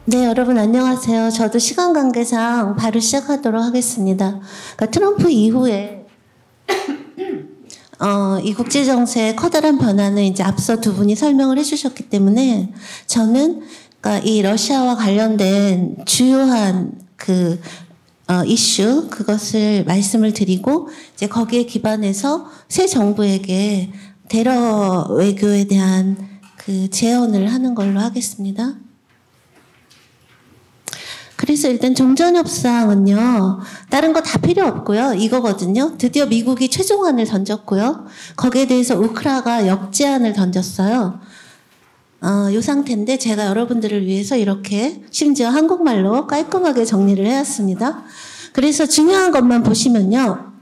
네, 여러분 안녕하세요. 저도 시간 관계상 바로 시작하도록 하겠습니다. 그러니까 트럼프 이후에 이 국제 정세의 커다란 변화는 이제 앞서 두 분이 설명을 해주셨기 때문에 저는 그러니까 이 러시아와 관련된 주요한 이슈 그것을 말씀을 드리고 이제 거기에 기반해서 새 정부에게 대러 외교에 대한 제언을 하는 걸로 하겠습니다. 그래서 일단 종전협상은요, 다른 거 다 필요 없고요. 이거거든요. 드디어 미국이 최종안을 던졌고요. 거기에 대해서 우크라가 역제안을 던졌어요. 이 상태인데 제가 여러분들을 위해서 이렇게 심지어 한국말로 깔끔하게 정리를 해왔습니다. 그래서 중요한 것만 보시면요.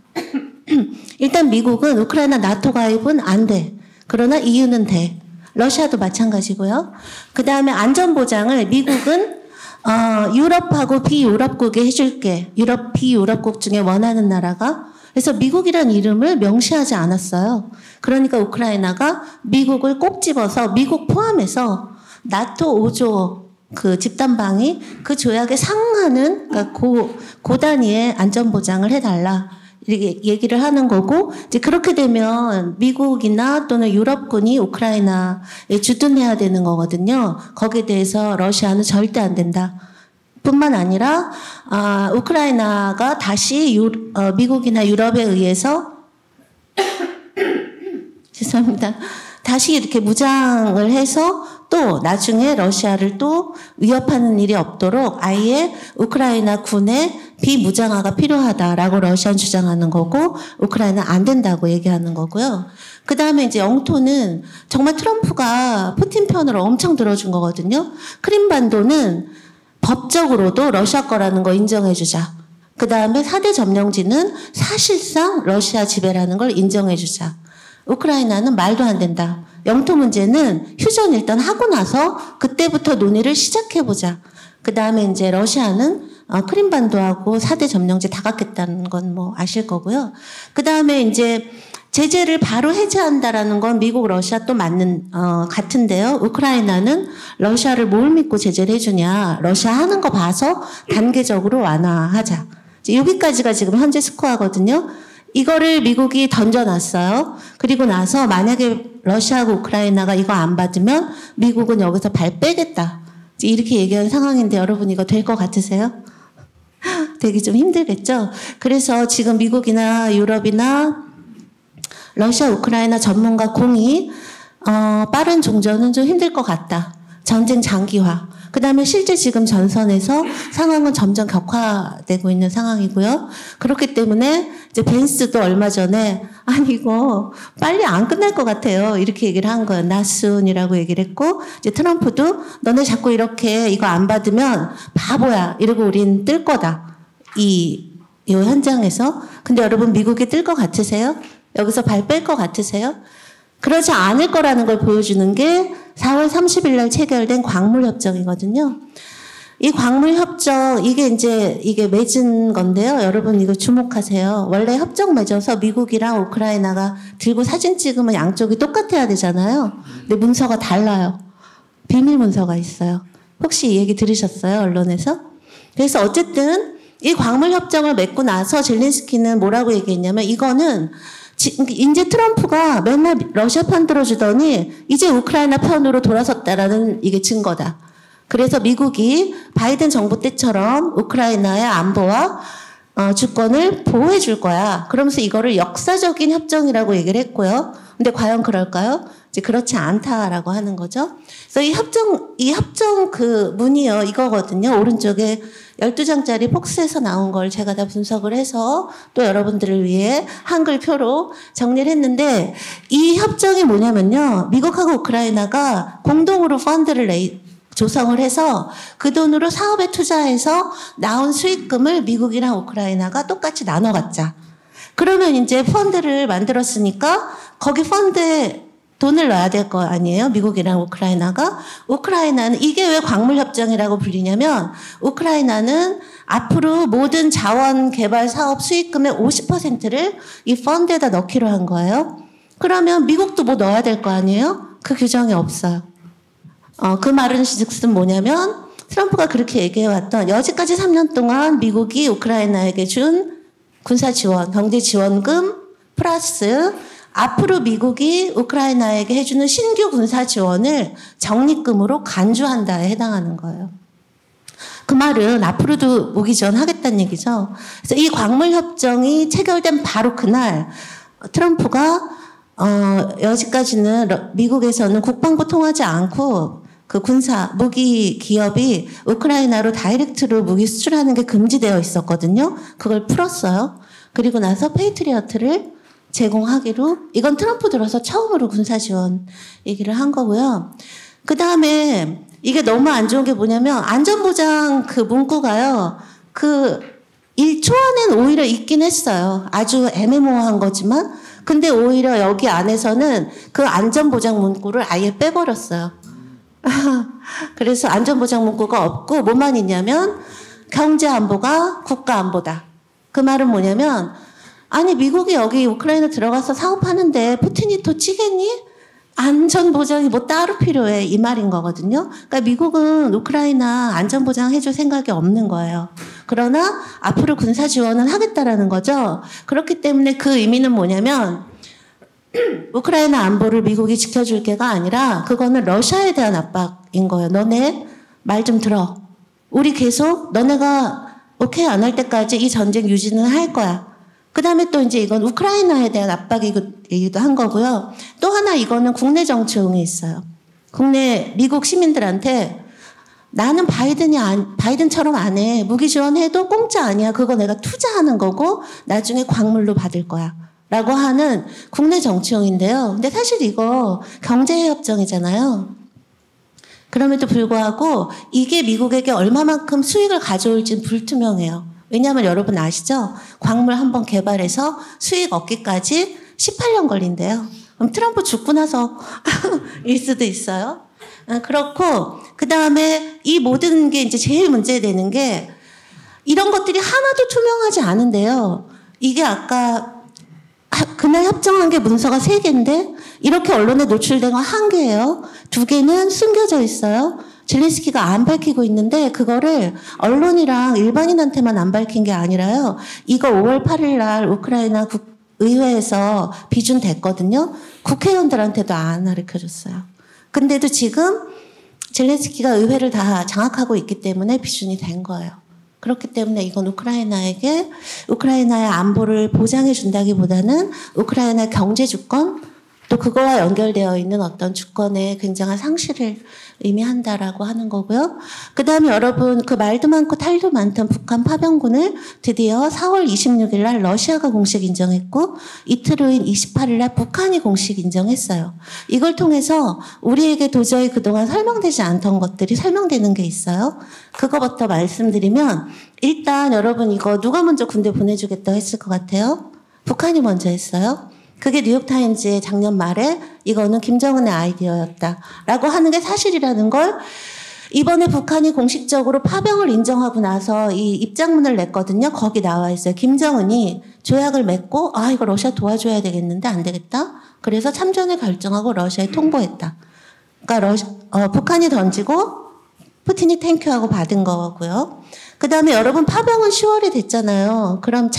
일단 미국은 우크라이나 나토 가입은 안 돼. 그러나 EU는 돼. 러시아도 마찬가지고요. 그 다음에 안전보장을 미국은 유럽하고 비유럽국에 해줄게. 유럽, 비유럽국 중에 원하는 나라가. 그래서 미국이란 이름을 명시하지 않았어요. 그러니까 우크라이나가 미국을 꼭 집어서 미국 포함해서 나토 5조 집단방위 그 조약에 상응하는 그러니까 고 단위의 안전보장을 해달라. 이렇게 얘기를 하는 거고, 이제 그렇게 되면 미국이나 또는 유럽군이 우크라이나에 주둔해야 되는 거거든요. 거기에 대해서 러시아는 절대 안 된다. 뿐만 아니라, 우크라이나가 다시 미국이나 유럽에 의해서, 죄송합니다. 다시 이렇게 무장을 해서 또 나중에 러시아를 또 위협하는 일이 없도록 아예 우크라이나 군의 비무장화가 필요하다라고 러시아는 주장하는 거고 우크라이나는 안 된다고 얘기하는 거고요. 그 다음에 이제 영토는 정말 트럼프가 푸틴 편으로 엄청 들어준 거거든요. 크림반도는 법적으로도 러시아 거라는 거 인정해주자. 그 다음에 4대 점령지는 사실상 러시아 지배라는 걸 인정해주자. 우크라이나는 말도 안 된다. 영토 문제는 휴전 일단 하고 나서 그때부터 논의를 시작해보자. 그 다음에 이제 러시아는 크림반도하고 4대 점령지 다 갖겠다는 건 뭐 아실 거고요. 그 다음에 이제 제재를 바로 해제한다라는 건 미국, 러시아 또 같은데요. 우크라이나는 러시아를 뭘 믿고 제재를 해주냐. 러시아 하는 거 봐서 단계적으로 완화하자. 여기까지가 지금 현재 스코어거든요. 이거를 미국이 던져놨어요. 그리고 나서 만약에 러시아하고 우크라이나가 이거 안 받으면 미국은 여기서 발 빼겠다. 이렇게 얘기한 상황인데 여러분 이거 될 것 같으세요? 되게 좀 힘들겠죠? 그래서 지금 미국이나 유럽이나 러시아, 우크라이나 전문가 공이 빠른 종전은 좀 힘들 것 같다. 전쟁 장기화. 그 다음에 실제 지금 전선에서 상황은 점점 격화되고 있는 상황이고요. 그렇기 때문에 이제 벤스도 얼마 전에 아니 이거 빨리 안 끝날 것 같아요. 이렇게 얘기를 한 거예요. 나순이라고 얘기를 했고 이제 트럼프도 너네 자꾸 이렇게 이거 안 받으면 바보야. 이러고 우린 뜰 거다. 이 현장에서. 근데 여러분 미국이 뜰 것 같으세요? 여기서 발 뺄 것 같으세요? 그러지 않을 거라는 걸 보여주는 게 4월 30일 날 체결된 광물협정이거든요. 이 광물협정, 이게 맺은 건데요. 여러분 이거 주목하세요. 원래 협정 맺어서 미국이랑 우크라이나가 들고 사진 찍으면 양쪽이 똑같아야 되잖아요. 근데 문서가 달라요. 비밀 문서가 있어요. 혹시 이 얘기 들으셨어요? 언론에서? 그래서 어쨌든 이 광물협정을 맺고 나서 젤렌스키는 뭐라고 얘기했냐면 이거는 이제 트럼프가 맨날 러시아 편 들어주더니 이제 우크라이나 편으로 돌아섰다라는 이게 증거다. 그래서 미국이 바이든 정부 때처럼 우크라이나의 안보와 주권을 보호해 줄 거야. 그러면서 이거를 역사적인 협정이라고 얘기를 했고요. 근데 과연 그럴까요? 이제 그렇지 않다라고 하는 거죠. 그래서 이 협정 문이요. 이거거든요. 오른쪽에 12장짜리 폭스에서 나온 걸 제가 다 분석을 해서 또 여러분들을 위해 한글표로 정리를 했는데 이 협정이 뭐냐면요. 미국하고 우크라이나가 공동으로 펀드를 조성을 해서 그 돈으로 사업에 투자해서 나온 수익금을 미국이랑 우크라이나가 똑같이 나눠 갖자. 그러면 이제 펀드를 만들었으니까 거기 펀드에 돈을 넣어야 될 거 아니에요? 미국이랑 우크라이나가. 우크라이나는 이게 왜 광물협정이라고 불리냐면 우크라이나는 앞으로 모든 자원 개발 사업 수익금의 50%를 이 펀드에다 넣기로 한 거예요. 그러면 미국도 뭐 넣어야 될 거 아니에요? 그 규정이 없어요. 그 말은 즉슨 뭐냐면 트럼프가 그렇게 얘기해왔던 여지까지 3년 동안 미국이 우크라이나에게 준 군사 지원, 경제 지원금 플러스 앞으로 미국이 우크라이나에게 해주는 신규 군사 지원을 적립금으로 간주한다에 해당하는 거예요. 그 말은 앞으로도 무기 지원하겠다는 얘기죠. 그래서 이 광물 협정이 체결된 바로 그날 트럼프가 여지까지는 미국에서는 국방부 통하지 않고 그 군사 무기 기업이 우크라이나로 다이렉트로 무기 수출하는 게 금지되어 있었거든요. 그걸 풀었어요. 그리고 나서 페이트리어트를 제공하기로, 이건 트럼프 들어서 처음으로 군사 지원 얘기를 한 거고요. 그 다음에 이게 너무 안 좋은 게 뭐냐면 안전보장 그 문구가요. 그 1초 안에는 오히려 있긴 했어요. 아주 애매모호한 거지만. 근데 오히려 여기 안에서는 그 안전보장 문구를 아예 빼버렸어요. 그래서 안전보장 문구가 없고 뭐만 있냐면 경제안보가 국가안보다. 그 말은 뭐냐면 아니 미국이 여기 우크라이나 들어가서 사업하는데 푸틴이 또 치겠니? 안전보장이 뭐 따로 필요해 이 말인 거거든요. 그러니까 미국은 우크라이나 안전보장 해줄 생각이 없는 거예요. 그러나 앞으로 군사 지원은 하겠다라는 거죠. 그렇기 때문에 그 의미는 뭐냐면 우크라이나 안보를 미국이 지켜줄 게가 아니라 그거는 러시아에 대한 압박인 거예요. 너네 말 좀 들어. 우리 계속 너네가 오케이 안 할 때까지 이 전쟁 유지는 할 거야. 그 다음에 또 이제 이건 우크라이나에 대한 압박이기도 한 거고요. 또 하나 이거는 국내 정치용이 있어요. 국내 미국 시민들한테 나는 바이든처럼 안 해. 무기 지원해도 공짜 아니야. 그거 내가 투자하는 거고 나중에 광물로 받을 거야. 라고 하는 국내 정치용인데요. 근데 사실 이거 경제협정이잖아요. 그럼에도 불구하고 이게 미국에게 얼마만큼 수익을 가져올지는 불투명해요. 왜냐하면 여러분 아시죠? 광물 한번 개발해서 수익 얻기까지 18년 걸린대요. 그럼 트럼프 죽고 나서 일 수도 있어요. 그렇고 그 다음에 이 모든 게 이제 제일 문제되는 게 이런 것들이 하나도 투명하지 않은데요. 이게 아까 그날 협정한 게 문서가 3개인데 이렇게 언론에 노출된 건 1개예요. 2개는 숨겨져 있어요. 젤렌스키가 안 밝히고 있는데 그거를 언론이랑 일반인한테만 안 밝힌 게 아니라요. 이거 5월 8일 날 우크라이나 의회에서 비준됐거든요. 국회의원들한테도 안 가르쳐줬어요. 근데도 지금 젤렌스키가 의회를 다 장악하고 있기 때문에 비준이 된 거예요. 그렇기 때문에 이건 우크라이나의 안보를 보장해 준다기보다는 우크라이나의 경제 주권 또 그거와 연결되어 있는 어떤 주권의 굉장한 상실을 의미한다라고 하는 거고요. 그 다음에 여러분 그 말도 많고 탈도 많던 북한 파병군을 드디어 4월 26일 날 러시아가 공식 인정했고 이틀 후인 28일 날 북한이 공식 인정했어요. 이걸 통해서 우리에게 도저히 그동안 설명되지 않던 것들이 설명되는 게 있어요. 그거부터 말씀드리면 일단 여러분 이거 누가 먼저 군대 보내주겠다고 했을 것 같아요? 북한이 먼저 했어요. 그게 뉴욕타임즈의 작년 말에 이거는 김정은의 아이디어였다라고 하는 게 사실이라는 걸 이번에 북한이 공식적으로 파병을 인정하고 나서 이 입장문을 냈거든요. 거기 나와 있어요. 김정은이 조약을 맺고 이거 러시아 도와줘야 되겠는데 안 되겠다. 그래서 참전을 결정하고 러시아에 통보했다. 그러니까 북한이 던지고 푸틴이 땡큐하고 받은 거고요. 그 다음에 여러분 파병은 10월에 됐잖아요. 그럼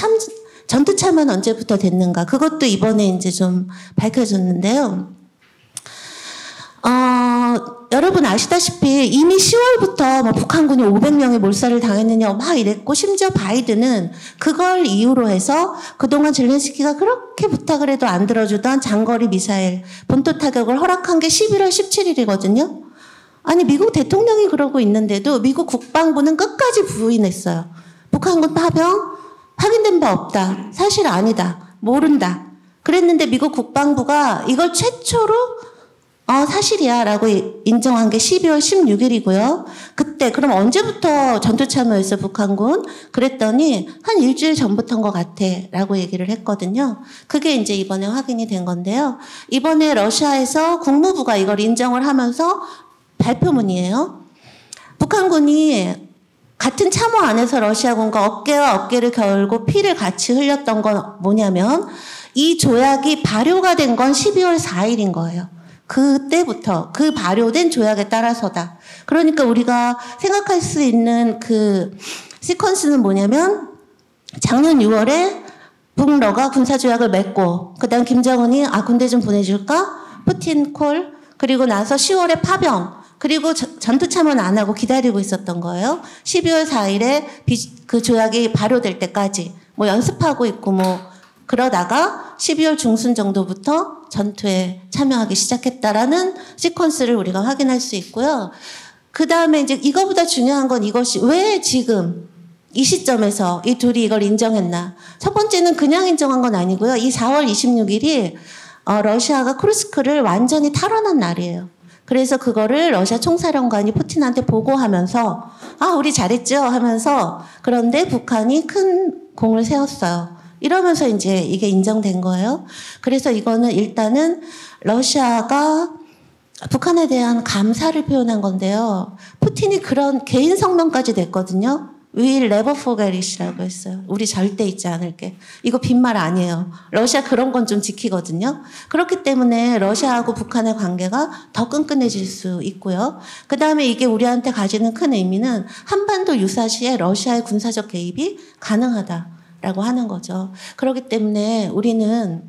전투참은 언제부터 됐는가? 그것도 이번에 이제 좀 밝혀졌는데요. 여러분 아시다시피 이미 10월부터 북한군이 500명의 몰살을 당했느냐 막 이랬고 심지어 바이든은 그걸 이유로 해서 그동안 젤렌스키가 그렇게 부탁을 해도 안 들어주던 장거리 미사일 본토 타격을 허락한 게 11월 17일이거든요. 아니 미국 대통령이 그러고 있는데도 미국 국방부는 끝까지 부인했어요. 북한군 파병 확인된 바 없다. 사실 아니다. 모른다. 그랬는데 미국 국방부가 이걸 최초로 사실이야 라고 인정한 게 12월 16일이고요. 그때 그럼 언제부터 전투 참여했어 북한군? 그랬더니 한 일주일 전부터인 것 같아 라고 얘기를 했거든요. 그게 이제 이번에 확인이 된 건데요. 이번에 러시아에서 국무부가 이걸 인정을 하면서 발표문이에요. 북한군이 같은 참호 안에서 러시아군과 어깨와 어깨를 걸고 피를 같이 흘렸던 건 뭐냐면 이 조약이 발효가 된 건 12월 4일인 거예요. 그때부터 그 발효된 조약에 따라서다. 그러니까 우리가 생각할 수 있는 그 시퀀스는 뭐냐면 작년 6월에 북러가 군사조약을 맺고 그다음 김정은이 군대 좀 보내줄까? 푸틴 콜. 그리고 나서 10월에 파병. 그리고 전투 참여는 안 하고 기다리고 있었던 거예요. 12월 4일에 그 조약이 발효될 때까지 뭐 연습하고 있고 뭐 그러다가 12월 중순 정도부터 전투에 참여하기 시작했다라는 시퀀스를 우리가 확인할 수 있고요. 그 다음에 이제 이거보다 중요한 건 이것이 왜 지금 이 시점에서 이 둘이 이걸 인정했나. 첫 번째는 그냥 인정한 건 아니고요. 이 4월 26일이 러시아가 쿠르스크를 완전히 탈환한 날이에요. 그래서 그거를 러시아 총사령관이 푸틴한테 보고하면서 우리 잘했죠 하면서 그런데 북한이 큰 공을 세웠어요. 이러면서 이제 이게 인정된 거예요. 그래서 이거는 일단은 러시아가 북한에 대한 감사를 표현한 건데요. 푸틴이 그런 개인 성명까지 냈거든요. We will never forget it이라고 했어요. 우리 절대 잊지 않을게. 이거 빈말 아니에요. 러시아 그런 건 좀 지키거든요. 그렇기 때문에 러시아하고 북한의 관계가 더 끈끈해질 수 있고요. 그 다음에 이게 우리한테 가지는 큰 의미는 한반도 유사시에 러시아의 군사적 개입이 가능하다라고 하는 거죠. 그렇기 때문에 우리는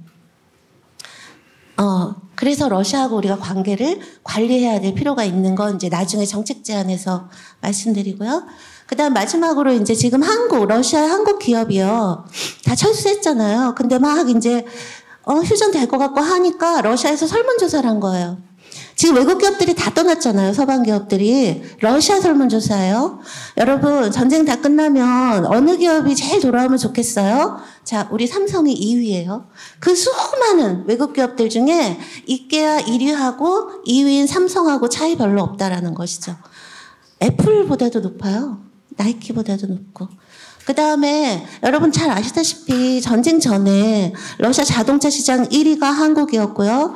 그래서 러시아하고 우리가 관계를 관리해야 될 필요가 있는 건 이제 나중에 정책 제안에서 말씀드리고요. 그 다음 마지막으로 이제 지금 러시아의 한국 기업이요. 다 철수했잖아요. 근데 막 이제, 휴전 될 것 같고 하니까 러시아에서 설문조사를 한 거예요. 지금 외국 기업들이 다 떠났잖아요. 서방 기업들이. 러시아 설문조사예요. 여러분, 전쟁 다 끝나면 어느 기업이 제일 돌아오면 좋겠어요? 자, 우리 삼성이 2위예요. 그 수많은 외국 기업들 중에 이케아 1위하고 2위인 삼성하고 차이 별로 없다라는 것이죠. 애플보다도 높아요. 나이키보다도 높고. 그 다음에 여러분 잘 아시다시피 전쟁 전에 러시아 자동차 시장 1위가 한국이었고요.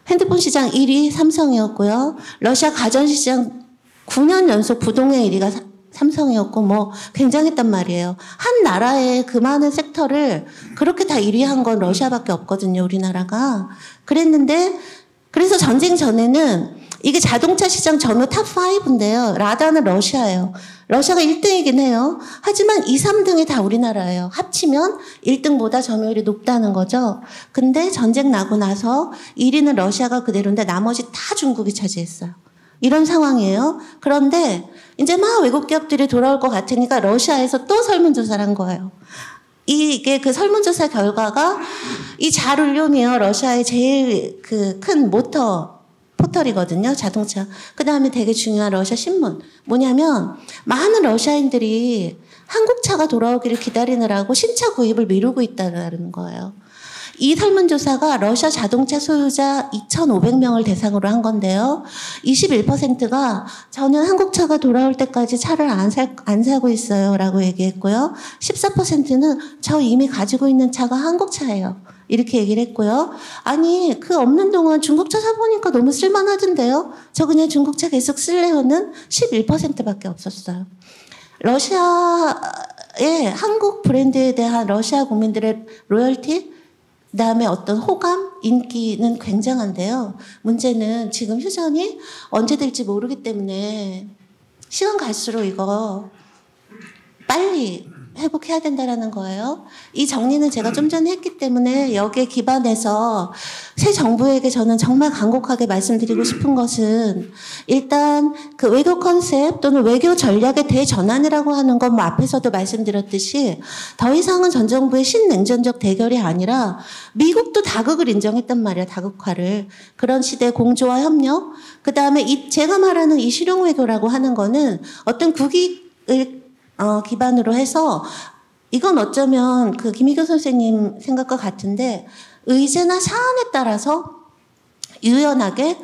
핸드폰 시장 1위 삼성이었고요. 러시아 가전시장 9년 연속 부동의 1위가 삼성이었고 뭐 굉장했단 말이에요. 한 나라의 그 많은 섹터를 그렇게 다 1위 한 건 러시아밖에 없거든요. 우리나라가. 그래서 전쟁 전에는 이게 자동차 시장 전후 탑5인데요. 라다는 러시아예요. 러시아가 1등이긴 해요. 하지만 2, 3등이 다 우리나라예요. 합치면 1등보다 점유율이 높다는 거죠. 근데 전쟁 나고 나서 1위는 러시아가 그대로인데 나머지 다 중국이 차지했어요. 이런 상황이에요. 그런데 이제 막 외국 기업들이 돌아올 것 같으니까 러시아에서 또 설문조사를 한 거예요. 이게 그 설문조사 결과가 이 자룰륨이요. 러시아의 제일 그 큰 포털이거든요. 자동차. 그 다음에 되게 중요한 러시아 신문. 뭐냐면 많은 러시아인들이 한국차가 돌아오기를 기다리느라고 신차 구입을 미루고 있다는 거예요. 이 설문조사가 러시아 자동차 소유자 2,500명을 대상으로 한 건데요. 21%가 저는 한국차가 돌아올 때까지 차를 안 사고 있어요 라고 얘기했고요. 14%는 저 이미 가지고 있는 차가 한국차예요. 이렇게 얘기를 했고요. 아니 그 없는 동안 중국차 사보니까 너무 쓸만하던데요. 저 그냥 중국차 계속 쓸래요는 11%밖에 없었어요. 러시아의 한국 브랜드에 대한 러시아 국민들의 로열티 그다음에 어떤 호감, 인기는 굉장한데요. 문제는 지금 휴전이 언제 될지 모르기 때문에 시간 갈수록 이거 빨리 회복해야 된다라는 거예요. 이 정리는 제가 좀 전에 했기 때문에 여기에 기반해서 새 정부에게 저는 정말 간곡하게 말씀드리고 싶은 것은 일단 그 외교 컨셉 또는 외교 전략의 대전환이라고 하는 건 뭐 앞에서도 말씀드렸듯이 더 이상은 전 정부의 신냉전적 대결이 아니라 미국도 다극을 인정했단 말이야. 다극화를. 그런 시대 공조와 협력. 그다음에 제가 말하는 이 실용 외교라고 하는 거는 어떤 국익을 기반으로 해서 이건 어쩌면 그 김희교 선생님 생각과 같은데 의제나 사안에 따라서 유연하게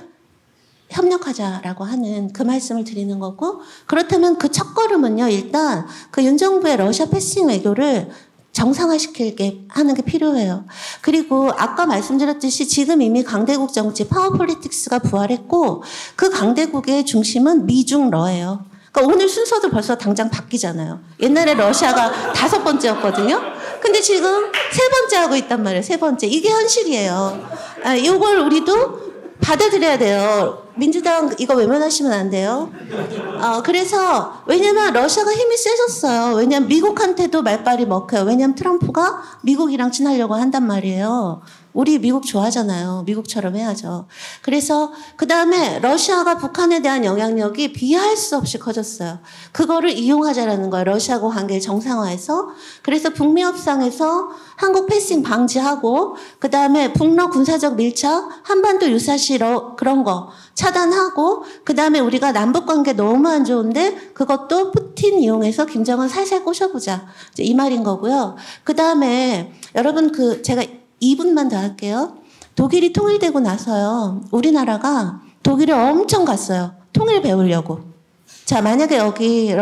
협력하자라고 하는 그 말씀을 드리는 거고 그렇다면 그 첫걸음은요. 일단 그 윤 정부의 러시아 패싱 외교를 정상화시키게 하는 게 필요해요. 그리고 아까 말씀드렸듯이 지금 이미 강대국 정치 파워폴리틱스가 부활했고 그 강대국의 중심은 미중러예요. 그러니까 오늘 순서도 벌써 당장 바뀌잖아요. 옛날에 러시아가 5번째였거든요. 근데 지금 3번째 하고 있단 말이에요. 3번째. 이게 현실이에요. 이걸 우리도 받아들여야 돼요. 민주당 이거 외면하시면 안 돼요. 그래서 왜냐면 러시아가 힘이 세졌어요. 왜냐면 미국한테도 말빨이 먹혀요. 왜냐면 트럼프가 미국이랑 친하려고 한단 말이에요. 우리 미국 좋아하잖아요. 미국처럼 해야죠. 그래서 그 다음에 러시아가 북한에 대한 영향력이 비할 수 없이 커졌어요. 그거를 이용하자라는 거예요. 러시아하고 관계를 정상화해서. 그래서 북미 협상에서 한국 패싱 방지하고 그 다음에 북러 군사적 밀착, 한반도 유사시 그런 거 차단하고 그 다음에 우리가 남북관계 너무 안 좋은데 그것도 푸틴 이용해서 김정은 살살 꼬셔보자. 이제 이 말인 거고요. 그 다음에 여러분 제가 2분만 더 할게요. 독일이 통일되고 나서요. 우리나라가 독일을 엄청 갔어요. 통일 배우려고. 자, 만약에 여기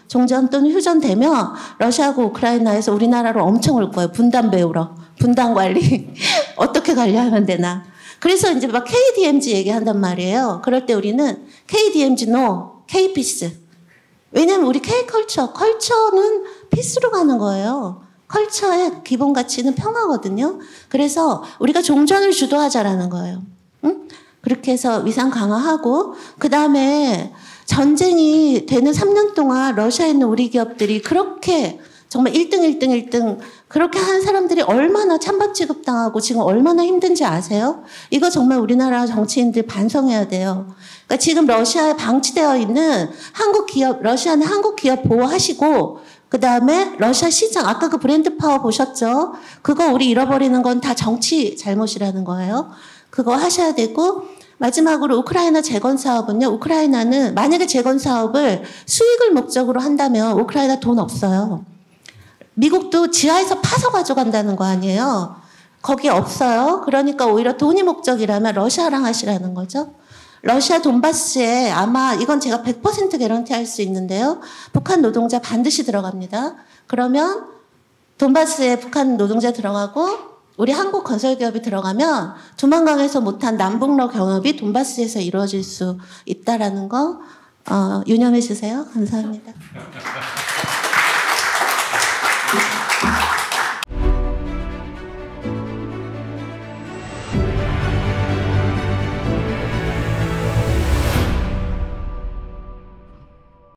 종전 또는 휴전 되면 러시아하고 우크라이나에서 우리나라로 엄청 올 거예요. 분단 배우러. 분단 관리. 어떻게 관리하면 되나. 그래서 이제 막 KDMZ 얘기한단 말이에요. 그럴 때 우리는 KDMZ no, K-Peace. 왜냐면 우리 컬처는 피스로 가는 거예요. 컬처의 기본 가치는 평화거든요. 그래서 우리가 종전을 주도하자라는 거예요. 응? 그렇게 해서 위상 강화하고 그 다음에 전쟁이 되는 3년 동안 러시아에 있는 우리 기업들이 그렇게 정말 1등 그렇게 한 사람들이 얼마나 찬밥 취급당하고 지금 얼마나 힘든지 아세요? 이거 정말 우리나라 정치인들 반성해야 돼요. 그러니까 지금 러시아에 방치되어 있는 한국 기업, 러시아는 한국 기업 보호하시고 그 다음에 러시아 시장, 아까 그 브랜드 파워 보셨죠? 그거 우리 잃어버리는 건 다 정치 잘못이라는 거예요. 그거 하셔야 되고 마지막으로 우크라이나 재건 사업은요. 우크라이나는 만약에 재건 사업을 수익을 목적으로 한다면 우크라이나 돈 없어요. 미국도 지하에서 파서 가져간다는 거 아니에요. 거기 없어요. 그러니까 오히려 돈이 목적이라면 러시아랑 하시라는 거죠. 러시아 돈바스에 아마 이건 제가 100% 개런티 할 수 있는데요. 북한 노동자 반드시 들어갑니다. 그러면 돈바스에 북한 노동자 들어가고 우리 한국 건설기업이 들어가면 두만강에서 못한 남북러 경협이 돈바스에서 이루어질 수 있다라는 거 유념해 주세요. 감사합니다.